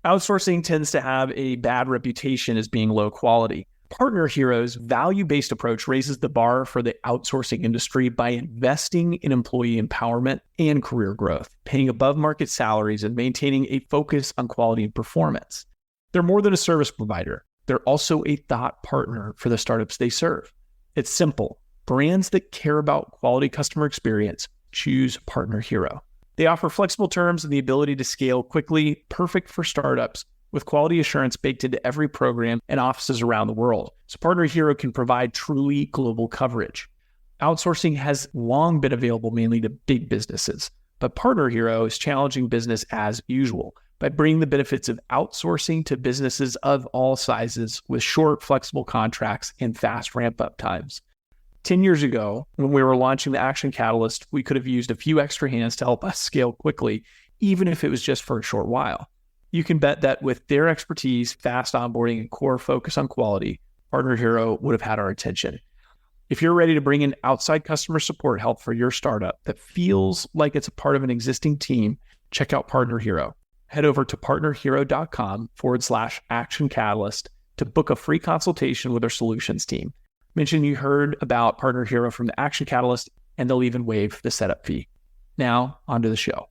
Outsourcing tends to have a bad reputation as being low quality. Partner Hero's value-based approach raises the bar for the outsourcing industry by investing in employee empowerment and career growth, paying above-market salaries, and maintaining a focus on quality and performance. They're more than a service provider. They're also a thought partner for the startups they serve. It's simple. Brands that care about quality customer experience choose Partner Hero. They offer flexible terms and the ability to scale quickly, perfect for startups, with quality assurance baked into every program and offices around the world. So Partner Hero can provide truly global coverage. Outsourcing has long been available mainly to big businesses, but Partner Hero is challenging business as usual by bringing the benefits of outsourcing to businesses of all sizes with short, flexible contracts and fast ramp-up times. 10 years ago, when we were launching the Action Catalyst, we could have used a few extra hands to help us scale quickly, even if it was just for a short while. You can bet that with their expertise, fast onboarding, and core focus on quality, Partner Hero would have had our attention. If you're ready to bring in outside customer support help for your startup that feels like it's a part of an existing team, check out Partner Hero. Head over to partnerhero.com/Action Catalyst to book a free consultation with our solutions team. Mention you heard about Partner Hero from the Action Catalyst, and they'll even waive the setup fee. Now, on to the show.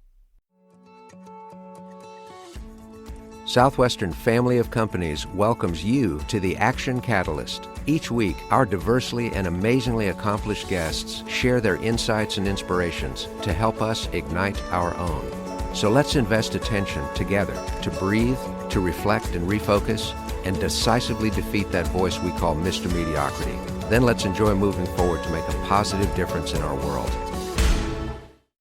Southwestern Family of Companies welcomes you to the Action Catalyst. Each week, our diversely and amazingly accomplished guests share their insights and inspirations to help us ignite our own. So let's invest attention together to breathe, to reflect and refocus, and decisively defeat that voice we call Mr. Mediocrity. Then let's enjoy moving forward to make a positive difference in our world.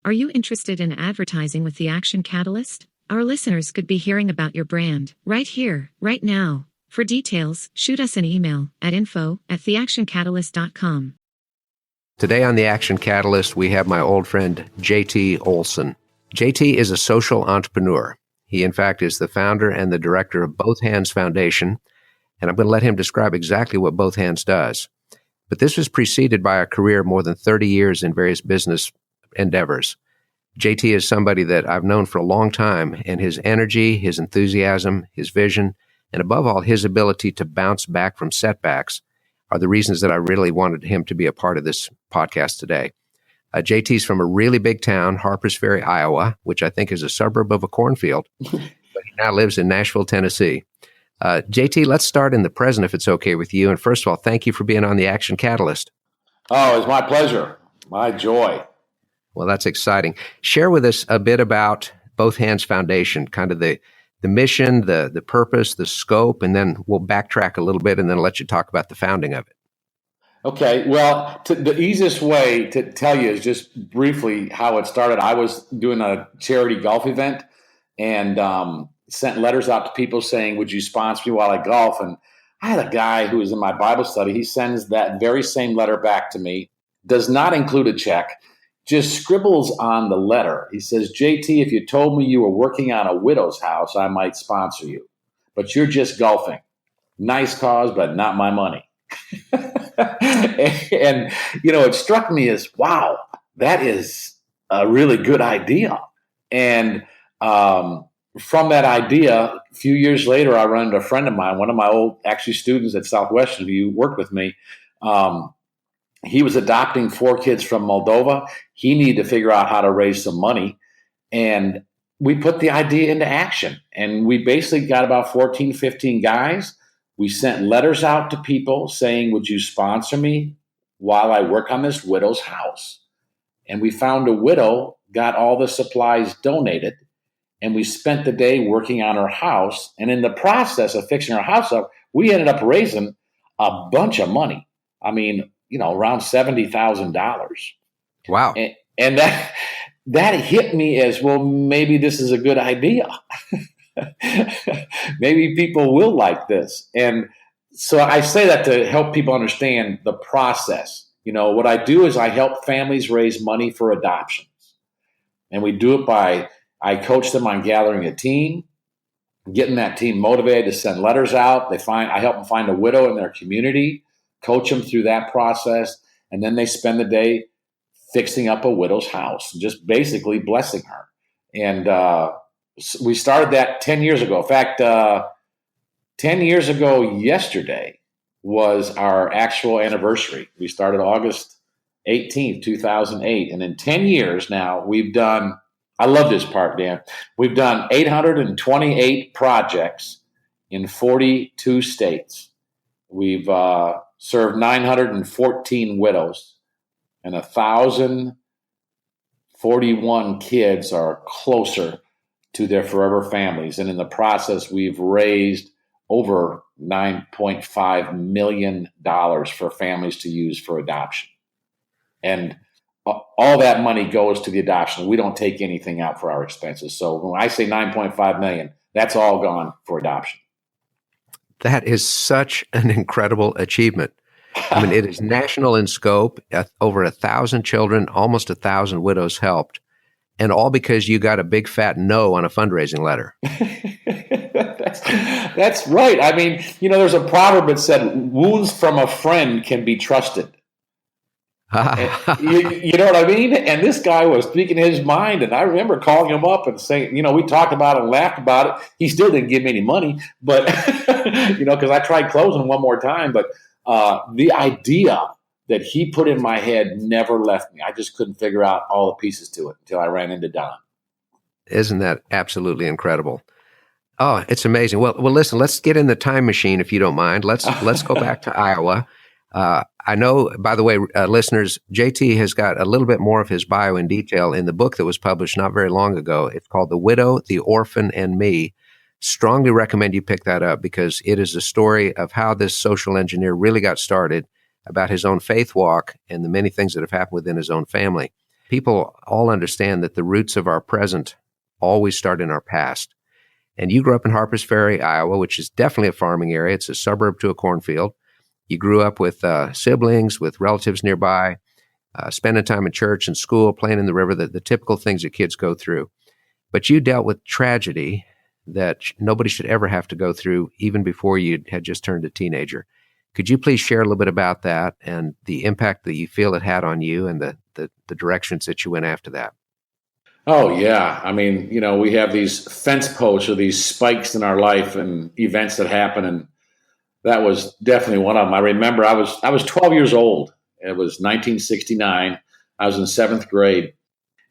Are you interested in advertising with the Action Catalyst? Our listeners could be hearing about your brand right here, right now. For details, shoot us an email at info@theactioncatalyst.com. Today on the Action Catalyst, we have my old friend JT Olson. JT is a social entrepreneur. He, in fact, is the founder and the director of Both Hands Foundation, and I'm going to let him describe exactly what Both Hands does. But this was preceded by a career of more than 30 years in various business endeavors. JT is somebody that I've known for a long time, and his energy, his enthusiasm, his vision, and above all, his ability to bounce back from setbacks are the reasons that I really wanted him to be a part of this podcast today. JT's from a really big town, Harpers Ferry, Iowa, which I think is a suburb of a cornfield, but he now lives in Nashville, Tennessee. JT, let's start in the present, if it's okay with you. And first of all, thank you for being on the Action Catalyst. Oh, it's my pleasure. My joy. Well, that's exciting. Share with us a bit about Both Hands Foundation, kind of the mission, the purpose, the scope, and then we'll backtrack a little bit and then let you talk about the founding of it. Okay, well, the easiest way to tell you is just briefly how it started. I was doing a charity golf event and sent letters out to people saying, would you sponsor me while I golf? And I had a guy who was in my Bible study. He sends that very same letter back to me, does not include a check, just scribbles on the letter. He says, JT, if you told me you were working on a widow's house, I might sponsor you. But you're just golfing. Nice cause, but not my money. and, it struck me as, wow, that is a really good idea. And from that idea, a few years later, I run into a friend of mine, one of my old students at Southwestern who worked with me. He was adopting 4 kids from Moldova. He needed to figure out how to raise some money. And we put the idea into action. And we basically got about 14, 15 guys. We sent letters out to people saying, would you sponsor me while I work on this widow's house? And we found a widow, got all the supplies donated, and we spent the day working on her house. And in the process of fixing her house up, we ended up raising a bunch of money. I mean, around $70,000. Wow. And that hit me as, well, maybe this is a good idea. Maybe people will like this. And so I say that to help people understand the process. What I do is I help families raise money for adoptions. And we do it I coach them on gathering a team, getting that team motivated to send letters out. I help them find a widow in their community, coach them through that process, and then they spend the day fixing up a widow's house, just basically blessing her. And we started that 10 years ago. In fact, 10 years ago yesterday was our actual anniversary. We started August 18th, 2008. And in 10 years now, we've done, I love this part, Dan, we've done 828 projects in 42 states. We've served 914 widows, and 1,041 kids are closer to their forever families. And in the process, we've raised over $9.5 million for families to use for adoption. And all that money goes to the adoption. We don't take anything out for our expenses. So when I say $9.5 million, that's all gone for adoption. That is such an incredible achievement. I mean, it is national in scope, over 1,000 children, almost 1,000 widows helped, and all because you got a big fat no on a fundraising letter. That's right. I mean, there's a proverb that said, wounds from a friend can be trusted. You know what I mean? And this guy was speaking his mind, and I remember calling him up and saying, we talked about it and laughed about it. He still didn't give me any money, but, because I tried closing one more time, but the idea that he put in my head never left me. I just couldn't figure out all the pieces to it until I ran into Don. Isn't that absolutely incredible? Oh, it's amazing. Well, listen, let's get in the time machine if you don't mind. Let's go back to Iowa. I know, by the way, listeners, JT has got a little bit more of his bio in detail in the book that was published not very long ago. It's called The Widow, the Orphan, and Me. Strongly recommend you pick that up because it is a story of how this social engineer really got started, about his own faith walk and the many things that have happened within his own family. People all understand that the roots of our present always start in our past. And you grew up in Harpers Ferry, Iowa, which is definitely a farming area. It's a suburb to a cornfield. You grew up with siblings, with relatives nearby, spending time in church and school, playing in the river, the typical things that kids go through. But you dealt with tragedy that nobody should ever have to go through, even before you had just turned a teenager. Could you please share a little bit about that and the impact that you feel it had on you and the directions that you went after that? Oh, yeah. I mean, we have these fence posts or these spikes in our life and events that happen, and that was definitely one of them. I remember I was 12 years old. It was 1969. I was in 7th grade.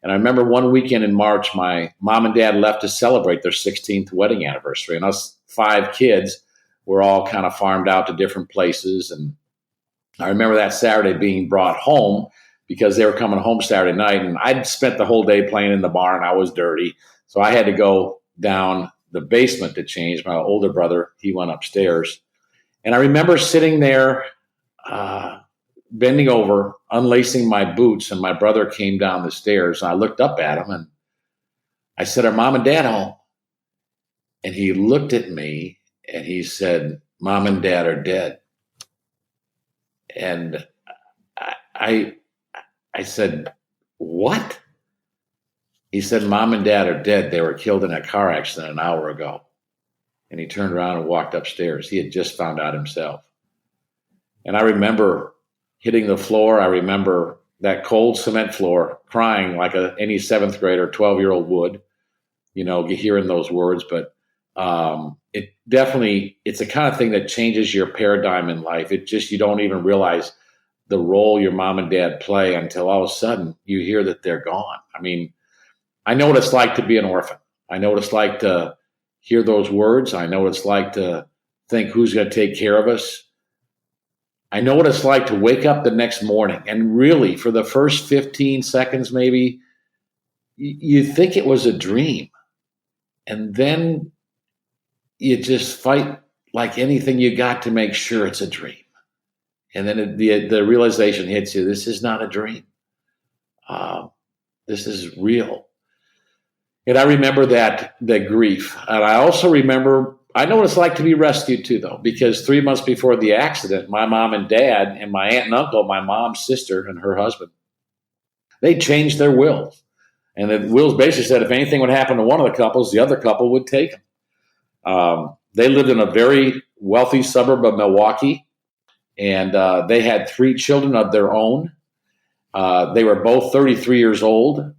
And I remember one weekend in March, my mom and dad left to celebrate their 16th wedding anniversary. And us 5 kids were all kind of farmed out to different places. And I remember that Saturday being brought home because they were coming home Saturday night. And I'd spent the whole day playing in the barn. I was dirty. So I had to go down the basement to change. My older brother, he went upstairs. And I remember sitting there, bending over, unlacing my boots, and my brother came down the stairs. And I looked up at him and I said, "Are Mom and Dad home?" And he looked at me and he said, "Mom and Dad are dead." And I said, "What?" He said, "Mom and Dad are dead. They were killed in a car accident an hour ago." And he turned around and walked upstairs. He had just found out himself. And I remember hitting the floor. I remember that cold cement floor, crying like any 7th grader, 12-year-old would, hearing those words. But it definitely, it's the kind of thing that changes your paradigm in life. You don't even realize the role your mom and dad play until all of a sudden you hear that they're gone. I mean, I know what it's like to be an orphan. I know what it's like to hear those words. I know what it's like to think, who's going to take care of us? I know what it's like to wake up the next morning and really, for the first 15 seconds, maybe, you think it was a dream. And then you just fight like anything you got to make sure it's a dream. And then the realization hits you, this is not a dream. This is real. And I remember the grief. And I also remember, I know what it's like to be rescued too, though, because 3 months before the accident, my mom and dad and my aunt and uncle, my mom's sister and her husband, they changed their wills. And the wills basically said if anything would happen to one of the couples, the other couple would take them. They lived in a very wealthy suburb of Milwaukee, and they had 3 children of their own. They were both 33 years old,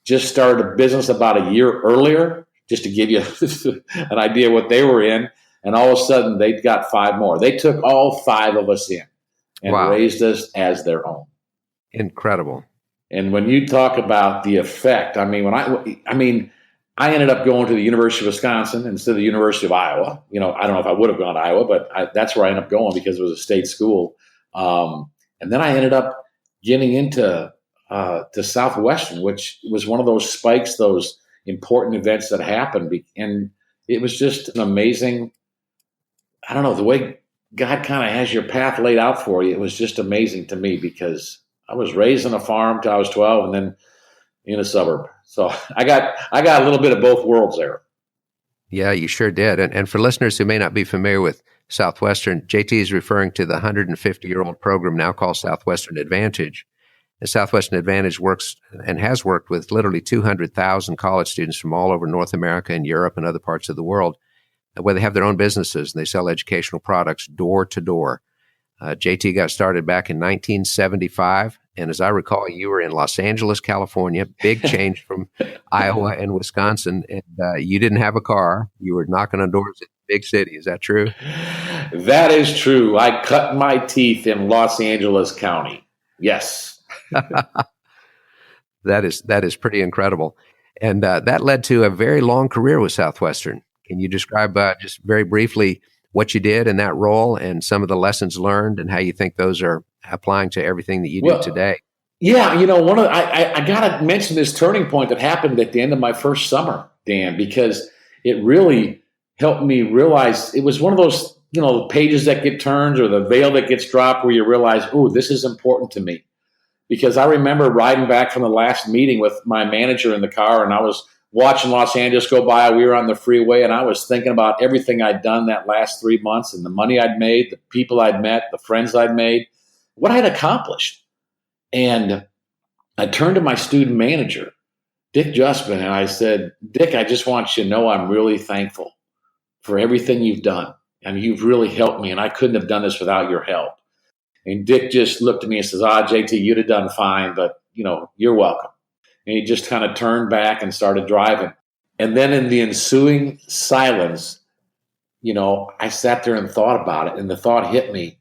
just started a business about a year earlier, just to give you an idea what they were in. And all of a sudden, they got 5 more. They took all 5 of us in and raised us as their own. Incredible. And when you talk about the effect, I I ended up going to the University of Wisconsin instead of the University of Iowa. I don't know if I would have gone to Iowa, but that's where I ended up going because it was a state school. And then I ended up getting into to Southwestern, which was one of those spikes, those important events that happened. And it was just an amazing, I don't know, the way God kind of has your path laid out for you. It was just amazing to me because I was raised on a farm till I was 12 and then in a suburb. So I got a little bit of both worlds there. Yeah, you sure did. And for listeners who may not be familiar with Southwestern, JT is referring to the 150-year-old program now called Southwestern Advantage. And Southwestern Advantage works and has worked with literally 200,000 college students from all over North America and Europe and other parts of the world, where they have their own businesses and they sell educational products door to door. JT got started back in 1975. And as I recall, you were in Los Angeles, California, big change from Iowa and Wisconsin. And you didn't have a car. You were knocking on doors in the big city. Is that true? That is true. I cut my teeth in Los Angeles County. Yes. That is pretty incredible. And that led to a very long career with Southwestern. Can you describe just very briefly what you did in that role and some of the lessons learned and how you think those are applying to everything that you do today? Yeah, I got to mention this turning point that happened at the end of my first summer, Dan, because it really helped me realize it was one of those, pages that get turned or the veil that gets dropped where you realize, oh, this is important to me. Because I remember riding back from the last meeting with my manager in the car, and I was watching Los Angeles go by. We were on the freeway, and I was thinking about everything I'd done that last 3 months and the money I'd made, the people I'd met, the friends I'd made, what I'd accomplished. And I turned to my student manager, Dick Justman, and I said, Dick, I just want you to know I'm really thankful for everything you've done. I mean, you've really helped me, and I couldn't have done this without your help. And Dick just looked at me and says, JT, you'd have done fine, but, you're welcome. And he just kind of turned back and started driving. And then in the ensuing silence, I sat there and thought about it. And the thought hit me,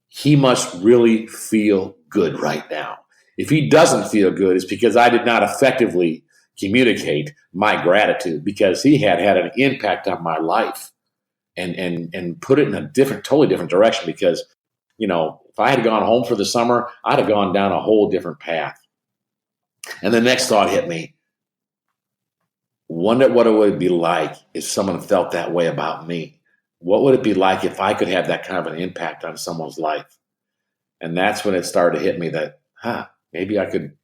he must really feel good right now. If he doesn't feel good, it's because I did not effectively communicate my gratitude, because he had an impact on my life and put it in a totally different direction. Because, if I had gone home for the summer, I'd have gone down a whole different path. And the next thought hit me. Wonder what it would be like if someone felt that way about me. What would it be like if I could have that kind of an impact on someone's life? And that's when it started to hit me that, maybe I could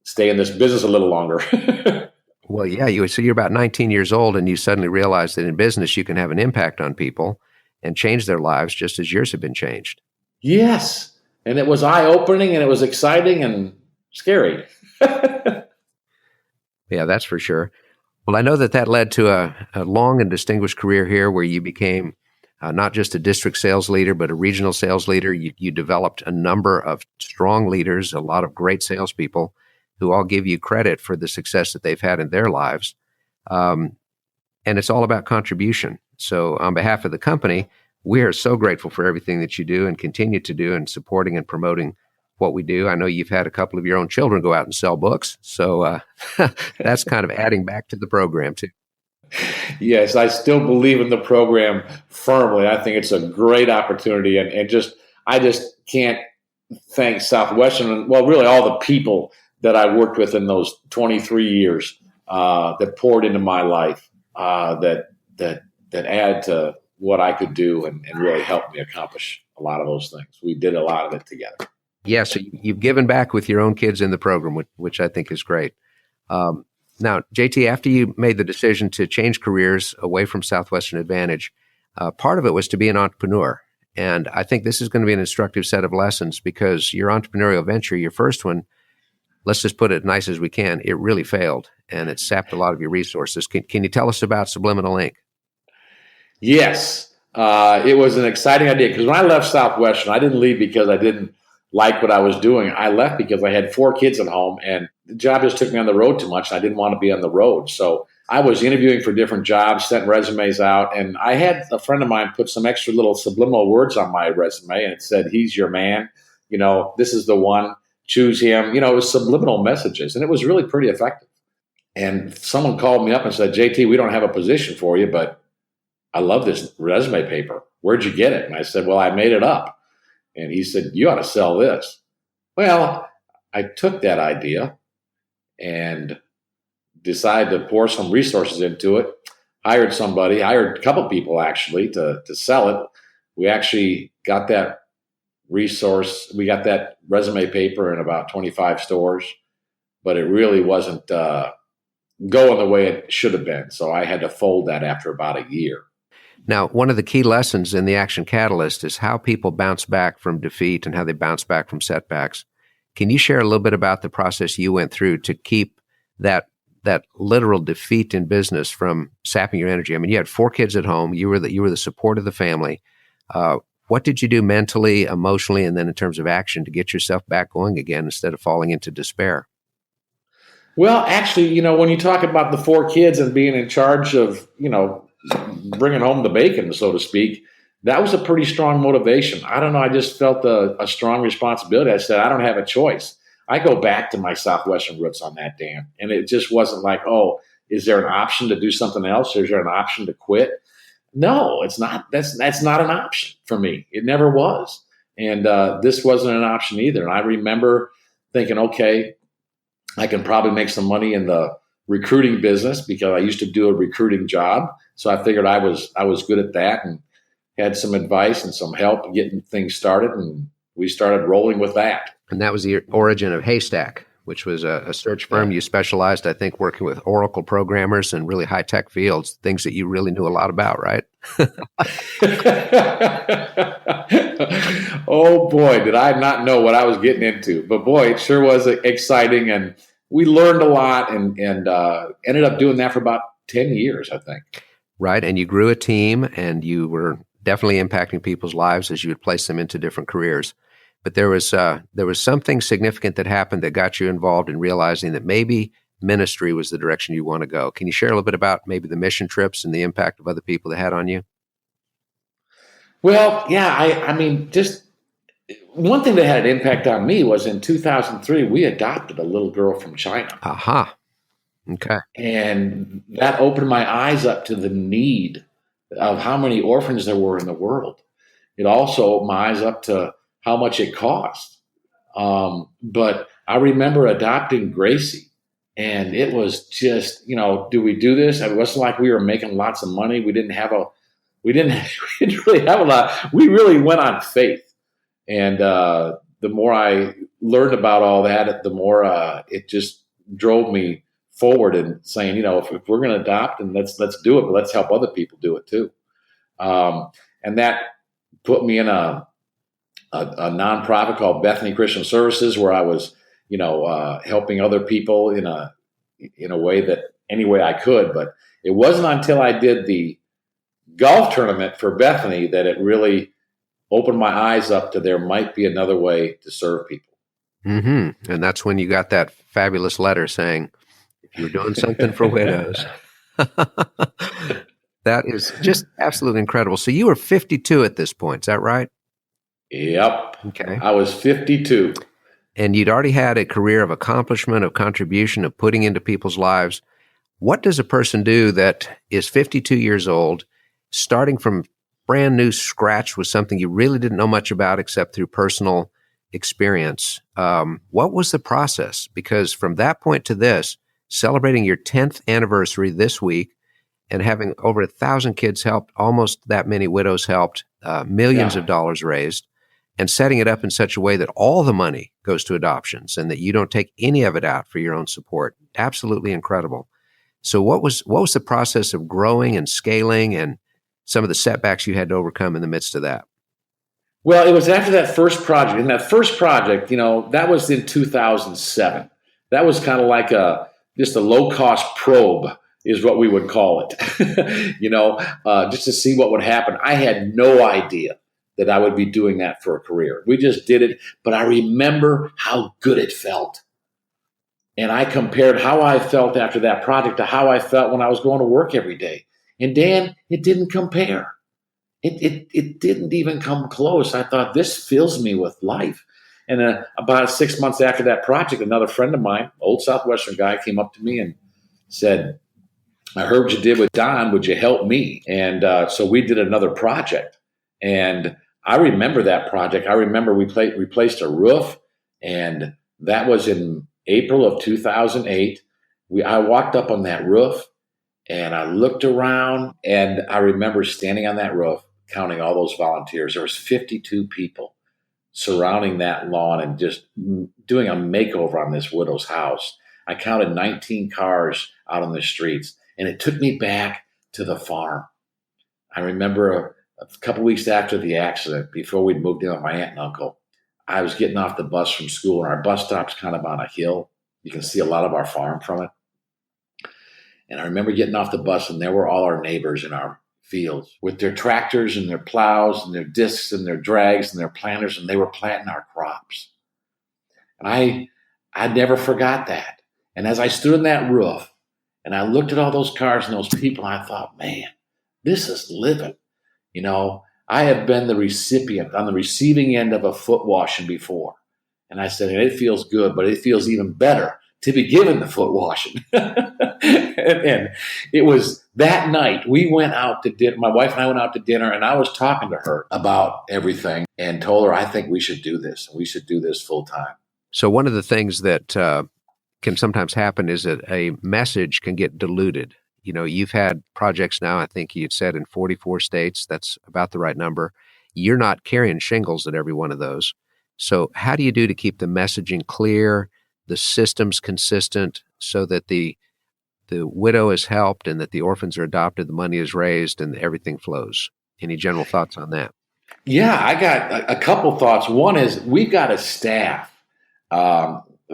stay in this business a little longer. Well, yeah, so you're about 19 years old and you suddenly realize that in business you can have an impact on people and change their lives just as yours have been changed. Yes. And it was eye-opening and it was exciting and scary. Yeah, that's for sure. Well, I know that led to a long and distinguished career here where you became not just a district sales leader, but a regional sales leader. You developed a number of strong leaders, a lot of great salespeople who all give you credit for the success that they've had in their lives. And it's all about contribution. So on behalf of the company, we are so grateful for everything that you do and continue to do in supporting and promoting what we do. I know you've had a couple of your own children go out and sell books. So that's kind of adding back to the program too. Yes, I still believe in the program firmly. I think it's a great opportunity. And I just can't thank Southwestern, well, really all the people that I worked with in those 23 years that poured into my life, that added to what I could do and really helped me accomplish a lot of those things. We did a lot of it together. Yeah, so you've given back with your own kids in the program, which I think is great. Now, JT, after you made the decision to change careers away from Southwestern Advantage, part of it was to be an entrepreneur. And I think this is going to be an instructive set of lessons because your entrepreneurial venture, your first one, let's just put it nice as we can, it really failed and it sapped a lot of your resources. Can you tell us about Subliminal Inc.? Yes, it was an exciting idea because when I left Southwestern, I didn't leave because I didn't like what I was doing. I left because I had 4 kids at home and the job just took me on the road too much. And I didn't want to be on the road. So I was interviewing for different jobs, sent resumes out, and I had a friend of mine put some extra little subliminal words on my resume, and it said, "He's your man. This is the one. Choose him." It was subliminal messages, and it was really pretty effective. And someone called me up and said, "JT, we don't have a position for you, but I love this resume paper. Where'd you get it?" And I said, "Well, I made it up." And he said, "You ought to sell this." Well, I took that idea and decided to pour some resources into it, hired a couple people actually to sell it. We actually got that resume paper in about 25 stores, but it really wasn't going the way it should have been. So I had to fold that after about a year. Now, one of the key lessons in the Action Catalyst is how people bounce back from defeat and how they bounce back from setbacks. Can you share a little bit about the process you went through to keep that literal defeat in business from sapping your energy? I mean, you had 4 kids at home. You were the support of the family. What did you do mentally, emotionally, and then in terms of action to get yourself back going again instead of falling into despair? Well, actually, when you talk about the 4 kids and being in charge of, bringing home the bacon, so to speak, that was a pretty strong motivation. I don't know. I just felt a strong responsibility. I said, I don't have a choice. I go back to my Southwestern roots on that, Dan. And it just wasn't like, oh, is there an option to do something else? Is there an option to quit? No, it's not. That's not an option for me. It never was. And this wasn't an option either. And I remember thinking, okay, I can probably make some money in the recruiting business because I used to do a recruiting job. So I figured I was good at that and had some advice and some help getting things started. And we started rolling with that. And that was the origin of Haystack, which was a search firm. You specialized, I think, working with Oracle programmers and really high-tech fields, things that you really knew a lot about, right? Oh, boy, did I not know what I was getting into. But, boy, it sure was exciting. And we learned a lot and ended up doing that for about 10 years, I think. Right. And you grew a team and you were definitely impacting people's lives as you would place them into different careers. But there was something significant that happened that got you involved in realizing that maybe ministry was the direction you want to go. Can you share a little bit about maybe the mission trips and the impact of other people that had on you? Well, yeah, I mean, just one thing that had an impact on me was in 2003, we adopted a little girl from China. Aha. Okay. And that opened my eyes up to the need of how many orphans there were in the world. It also opened my eyes up to how much it cost. But I remember adopting Gracie, and it was just, do we do this? It wasn't like we were making lots of money. We didn't really have a lot. We really went on faith. And the more I learned about all that, the more it just drove me forward and saying, if we're going to adopt, and let's do it, but let's help other people do it too. And that put me in a nonprofit called Bethany Christian Services, where I was, helping other people in a way that any way I could. But it wasn't until I did the golf tournament for Bethany that it really opened my eyes up to there might be another way to serve people. Mm-hmm. And that's when you got that fabulous letter saying, if you're doing something for widows. That is just absolutely incredible. So you were 52 at this point, is that right? Yep. Okay. I was 52. And you'd already had a career of accomplishment, of contribution, of putting into people's lives. What does a person do that is 52 years old, starting from brand new scratch with something you really didn't know much about except through personal experience? What was the process? Because from that point to this, celebrating your 10th anniversary this week and having over 1,000 kids helped, almost that many widows helped, millions of dollars raised, and setting it up in such a way that all the money goes to adoptions and that you don't take any of it out for your own support. Absolutely incredible. So what was the process of growing and scaling and some of the setbacks you had to overcome in the midst of that? Well, it was after that first project. And that first project, that was in 2007. That was kind of like just a low-cost probe is what we would call it, just to see what would happen. I had no idea that I would be doing that for a career. We just did it, but I remember how good it felt. And I compared how I felt after that project to how I felt when I was going to work every day. And Dan, it didn't compare. It didn't even come close. I thought, this fills me with life. And about 6 months after that project, another friend of mine, old Southwestern guy, came up to me and said, I heard what you did with Don. Would you help me? And so we did another project. And I remember that project. I remember we replaced a roof, and that was in April of 2008. I walked up on that roof, and I looked around, and I remember standing on that roof, counting all those volunteers. There was 52 people surrounding that lawn and just doing a makeover on this widow's house. I counted 19 cars out on the streets, and it took me back to the farm. I remember a couple weeks after the accident, before we'd moved in with my aunt and uncle, I was getting off the bus from school, and our bus stop's kind of on a hill. You can see a lot of our farm from it. And I remember getting off the bus, and there were all our neighbors in our fields with their tractors and their plows and their discs and their drags and their planters, and they were planting our crops. And I never forgot that. And as I stood on that roof and I looked at all those cars and those people, I thought, man, this is living. You know, I have been the recipient on the receiving end of a foot washing before. And I said, it feels good, but it feels even better to be given the foot washing. and it was that night we went out to dinner. My wife and I went out to dinner, and I was talking to her about everything and told her, I think we should do this. We should do this full time. So one of the things that can sometimes happen is that a message can get diluted. You know, you've had projects now, I think you'd said in 44 states. That's about the right number. You're not carrying shingles at every one of those. So how do you do to keep the messaging clear, the systems consistent, so that the widow is helped and that the orphans are adopted, the money is raised, and everything flows? Any general thoughts on that? Yeah, I got a couple thoughts. One is we've got a staff.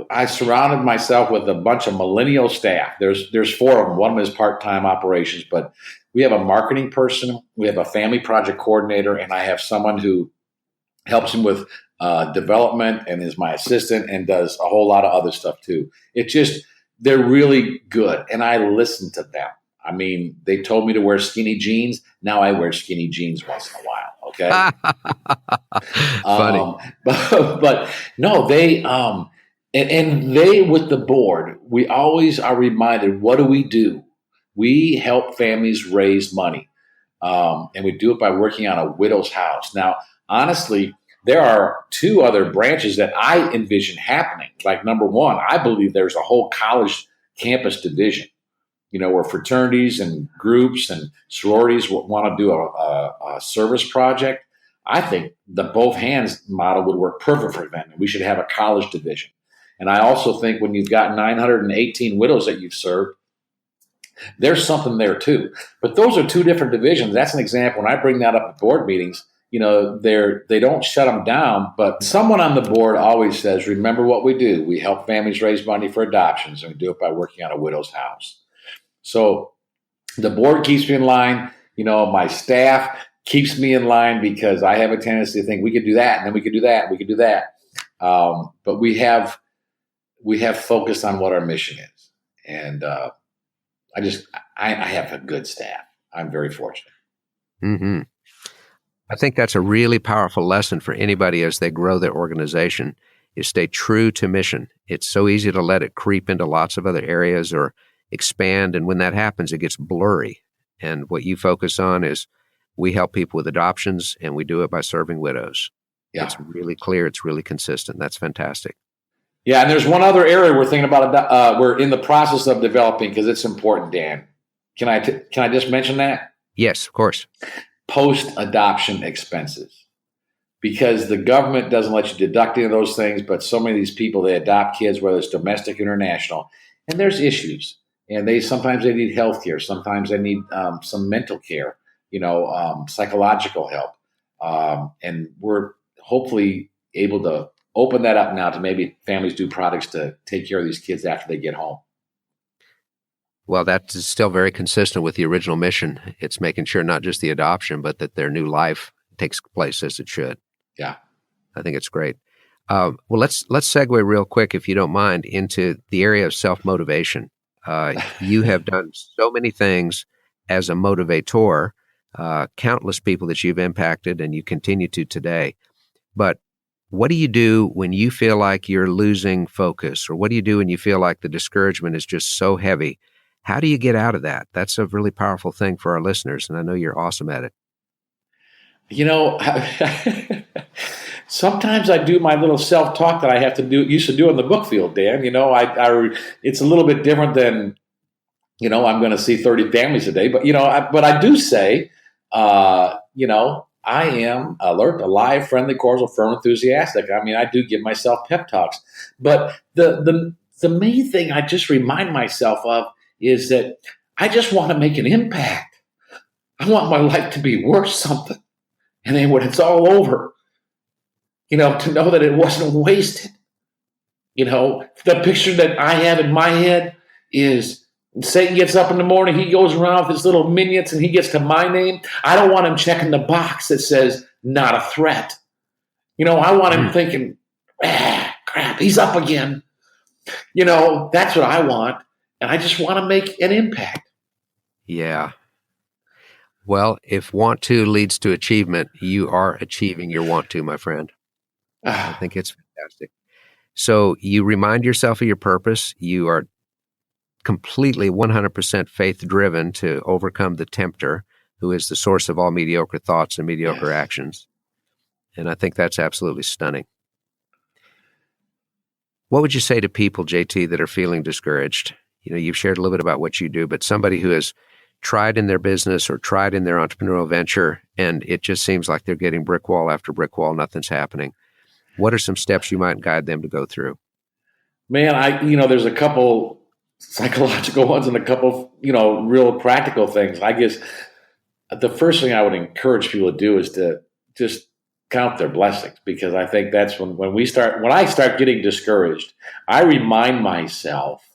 I surrounded myself with a bunch of millennial staff. There's four of them. One of them is part-time operations, but we have a marketing person, we have a family project coordinator, and I have someone who helps him with development and is my assistant and does a whole lot of other stuff too. They're really good, and I listen to them. I mean, they told me to wear skinny jeans. Now I wear skinny jeans once in a while. Okay. Funny. But no, they, and they with the board, we always are reminded, what do? We help families raise money. And we do it by working on a widow's house. Now, honestly, there are two other branches that I envision happening. Like, number one, I believe there's a whole college campus division, you know, where fraternities and groups and sororities want to do a service project. I think the both hands model would work perfect for them. We should have a college division. And I also think when you've got 918 widows that you've served, there's something there too. But those are two different divisions. That's an example. When I bring that up at board meetings, you know, they don't shut them down, but someone on the board always says, remember what we do. We help families raise money for adoptions, and we do it by working on a widow's house. So the board keeps me in line. You know, my staff keeps me in line because I have a tendency to think we could do that, and then we could do that, and we could do that. But we have focused on what our mission is. And I have a good staff. I'm very fortunate. Mm-hmm. I think that's a really powerful lesson for anybody as they grow their organization, is stay true to mission. It's so easy to let it creep into lots of other areas or expand. And when that happens, it gets blurry. And what you focus on is we help people with adoptions, and we do it by serving widows. Yeah. It's really clear. It's really consistent. That's fantastic. Yeah. And there's one other area we're thinking about. We're in the process of developing because it's important, Dan. Can I just mention that? Yes, of course. Post-adoption expenses, because the government doesn't let you deduct any of those things, but so many of these people, they adopt kids, whether it's domestic or international, and there's issues, and sometimes they need health care, sometimes they need some mental care, psychological help, and we're hopefully able to open that up now to maybe families do products to take care of these kids after they get home. Well, that is still very consistent with the original mission. It's making sure not just the adoption, but that their new life takes place as it should. Yeah. I think it's great. Well, let's segue real quick, if you don't mind, into the area of self-motivation. You have done so many things as a motivator, countless people that you've impacted, and you continue to today. But what do you do when you feel like you're losing focus, or what do you do when you feel like the discouragement is just so heavy? How do you get out of that? That's a really powerful thing for our listeners, and I know you're awesome at it. Sometimes I do my little self-talk that I have to do, used to do in the book field, Dan. It's a little bit different than, I'm going to see 30 families a day, but, but I do say, I am alert, alive, friendly, cordial, firm, enthusiastic. I mean, I do give myself pep talks, but the main thing I just remind myself of is that I just want to make an impact. I want my life to be worth something. And then when it's all over, to know that it wasn't wasted. The picture that I have in my head is Satan gets up in the morning, he goes around with his little minions and he gets to my name. I don't want him checking the box that says not a threat. I want him thinking, crap, he's up again. That's what I want. And I just want to make an impact. Yeah. Well, if want to leads to achievement, you are achieving your want to, my friend. I think it's fantastic. So you remind yourself of your purpose. You are completely 100% faith-driven to overcome the tempter, who is the source of all mediocre thoughts and mediocre actions. And I think that's absolutely stunning. What would you say to people, JT, that are feeling discouraged? You've shared a little bit about what you do, but somebody who has tried in their business or tried in their entrepreneurial venture, and it just seems like they're getting brick wall after brick wall, nothing's happening. What are some steps you might guide them to go through? Man, there's a couple psychological ones and a couple, real practical things. I guess the first thing I would encourage people to do is to just count their blessings, because I think that's when I start getting discouraged, I remind myself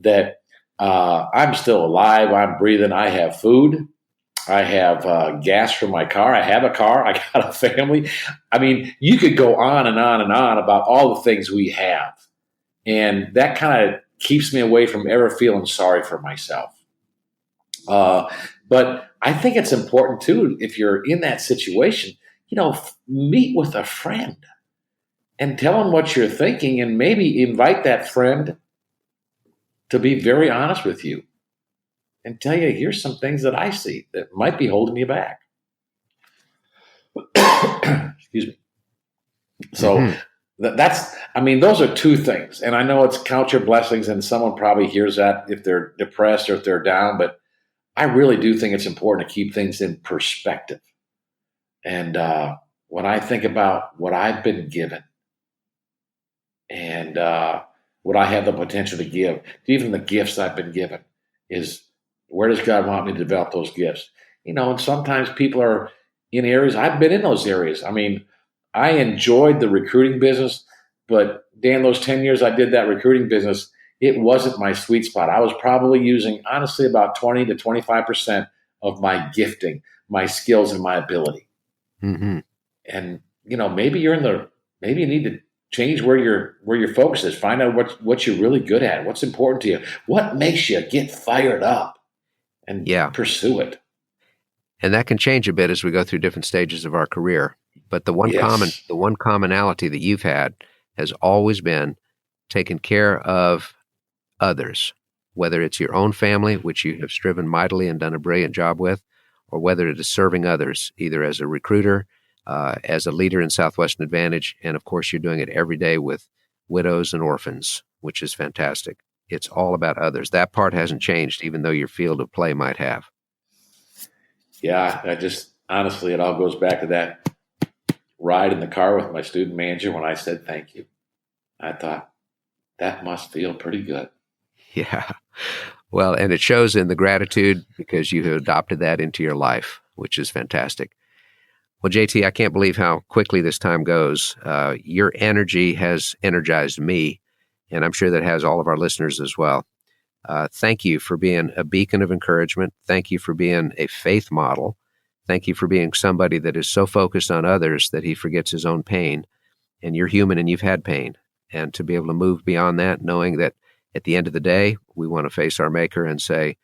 that I'm still alive. I'm breathing. I have food. I have gas for my car. I have a car. I got a family. I mean, you could go on and on and on about all the things we have. And that kind of keeps me away from ever feeling sorry for myself. But I think it's important, too, if you're in that situation, meet with a friend and tell them what you're thinking, and maybe invite that friend to be very honest with you and tell you, here's some things that I see that might be holding you back. Excuse me. So those are two things. And I know it's count your blessings, and someone probably hears that if they're depressed or if they're down, but I really do think it's important to keep things in perspective. And when I think about what I've been given and what I have the potential to give, even the gifts I've been given, is where does God want me to develop those gifts? And sometimes people are in areas, I've been in those areas. I mean, I enjoyed the recruiting business, but Dan, those 10 years I did that recruiting business, it wasn't my sweet spot. I was probably using, honestly, about 20 to 25% of my gifting, my skills, and my ability. Mm-hmm. And, maybe maybe you need to change where your focus is. Find out what you're really good at, what's important to you, what makes you get fired up, and pursue it. And that can change a bit as we go through different stages of our career. But the one commonality that you've had has always been taking care of others, whether it's your own family, which you have striven mightily and done a brilliant job with, or whether it is serving others, either as a recruiter, as a leader in Southwestern Advantage, and of course you're doing it every day with widows and orphans, which is fantastic. It's all about others. That part hasn't changed, even though your field of play might have. Yeah, honestly, it all goes back to that ride in the car with my student manager when I said thank you. I thought, that must feel pretty good. Yeah. Well, and it shows in the gratitude because you have adopted that into your life, which is fantastic. Well, JT, I can't believe how quickly this time goes. Your energy has energized me, and I'm sure that has all of our listeners as well. Thank you for being a beacon of encouragement. Thank you for being a faith model. Thank you for being somebody that is so focused on others that he forgets his own pain. and you're human and you've had pain. And to be able to move beyond that, knowing that at the end of the day, we want to face our Maker and say,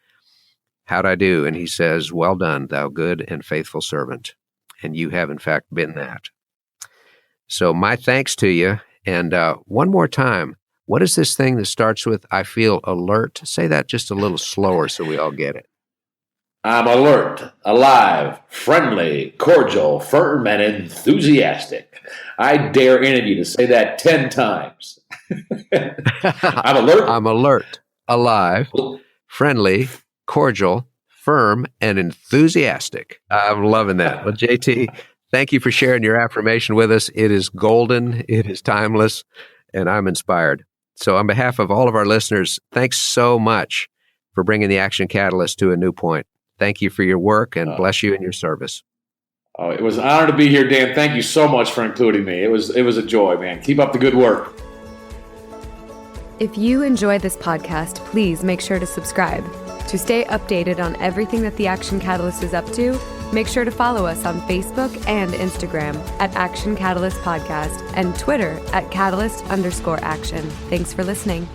how'd I do? And he says, well done, thou good and faithful servant. And you have, in fact, been that. So my thanks to you. And one more time, what is this thing that starts with, I feel alert? Say that just a little slower so we all get it. I'm alert, alive, friendly, cordial, firm, and enthusiastic. I dare any of you to say that 10 times. I'm alert. I'm alert, alive, friendly, cordial, firm, and enthusiastic. I'm loving that. Well, JT, thank you for sharing your affirmation with us. It is golden, it is timeless, and I'm inspired. So on behalf of all of our listeners, thanks so much for bringing the Action Catalyst to a new point. Thank you for your work, and bless you in your service. Oh, it was an honor to be here, Dan. Thank you so much for including me. It was a joy, man. Keep up the good work. If you enjoyed this podcast, please make sure to subscribe. To stay updated on everything that the Action Catalyst is up to, make sure to follow us on Facebook and Instagram at Action Catalyst Podcast and Twitter at Catalyst_Action. Thanks for listening.